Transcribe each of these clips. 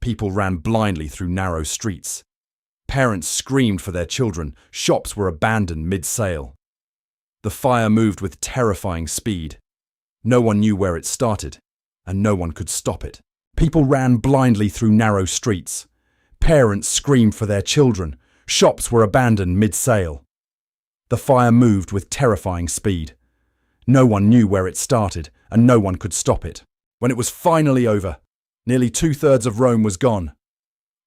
People ran blindly through narrow streets. Parents screamed for their children. Shops were abandoned mid-sale. The fire moved with terrifying speed. No one knew where it started, and no one could stop it. People ran blindly through narrow streets. Parents screamed for their children. Shops were abandoned mid-sale. The fire moved with terrifying speed. No one knew where it started, and no one could stop it. When it was finally over, nearly 2/3 of Rome was gone.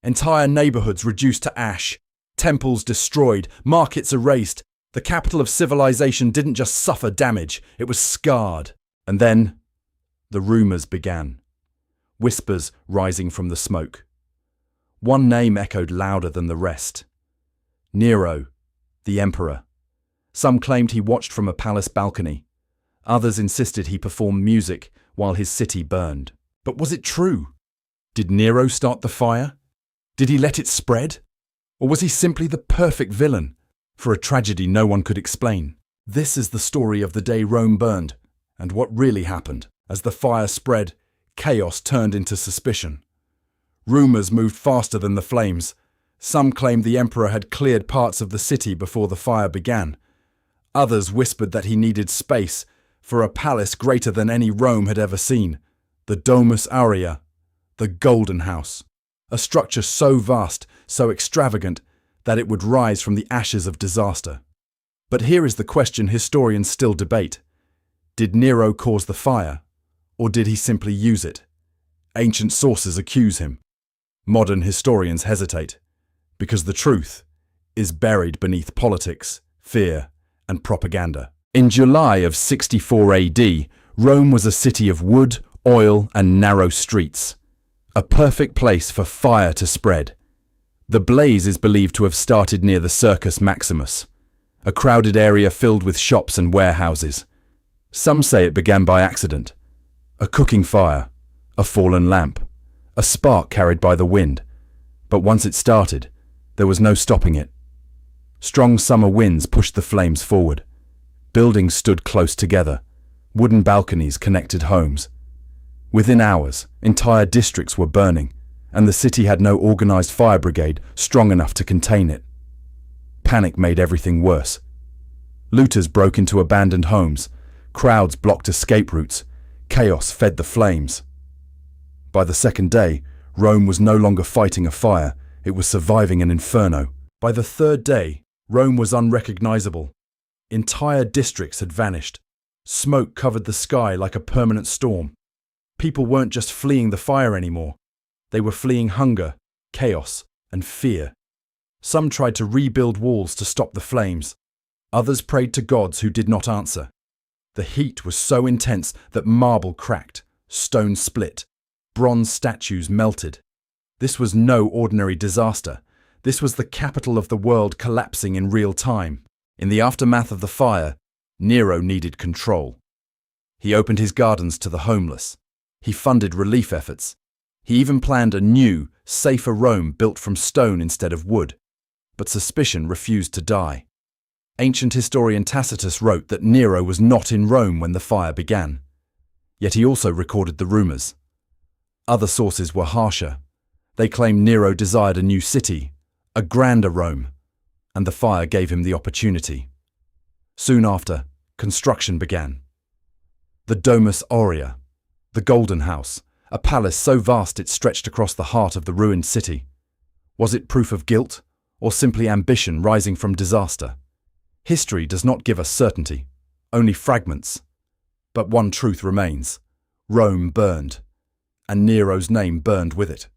Entire neighborhoods reduced to ash, temples destroyed, markets erased. The capital of civilization didn't just suffer damage, it was scarred. And then, the rumors began. Whispers rising from the smoke. One name echoed louder than the rest. Nero, the emperor. Some claimed he watched from a palace balcony. Others insisted he performed music while his city burned. But was it true? Did Nero start the fire? Did he let it spread? Or was he simply the perfect villain for a tragedy no one could explain? This is the story of the day Rome burned, and what really happened. As the fire spread, chaos turned into suspicion. Rumors moved faster than the flames. Some claimed the emperor had cleared parts of the city before the fire began. Others whispered that he needed space for a palace greater than any Rome had ever seen, the Domus Aurea, the Golden House, a structure so vast, so extravagant, that it would rise from the ashes of disaster. But here is the question historians still debate. Did Nero cause the fire, or did he simply use it? Ancient sources accuse him. Modern historians hesitate, because the truth is buried beneath politics, fear, and propaganda. In July of 64 AD, Rome was a city of wood, oil, and narrow streets, a perfect place for fire to spread. The blaze is believed to have started near the Circus Maximus, a crowded area filled with shops and warehouses. Some say it began by accident. A cooking fire, a fallen lamp, a spark carried by the wind. But once it started, there was no stopping it. Strong summer winds pushed the flames forward. Buildings stood close together. Wooden balconies connected homes. Within hours, entire districts were burning, and the city had no organized fire brigade strong enough to contain it. Panic made everything worse. Looters broke into abandoned homes. Crowds blocked escape routes. Chaos fed the flames. By the second day, Rome was no longer fighting a fire, it was surviving an inferno. By the third day, Rome was unrecognizable. Entire districts had vanished. Smoke covered the sky like a permanent storm. People weren't just fleeing the fire anymore. They were fleeing hunger, chaos, and fear. Some tried to rebuild walls to stop the flames. Others prayed to gods who did not answer. The heat was so intense that marble cracked, stone split, bronze statues melted. This was no ordinary disaster. This was the capital of the world collapsing in real time. In the aftermath of the fire, Nero needed control. He opened his gardens to the homeless. He funded relief efforts. He even planned a new, safer Rome built from stone instead of wood. But suspicion refused to die. Ancient historian Tacitus wrote that Nero was not in Rome when the fire began. Yet he also recorded the rumors. Other sources were harsher. They claimed Nero desired a new city, a grander Rome, and the fire gave him the opportunity. Soon after, construction began. The Domus Aurea, the Golden House, a palace so vast it stretched across the heart of the ruined city. Was it proof of guilt, or simply ambition rising from disaster? History does not give us certainty, only fragments. But one truth remains: Rome burned, and Nero's name burned with it.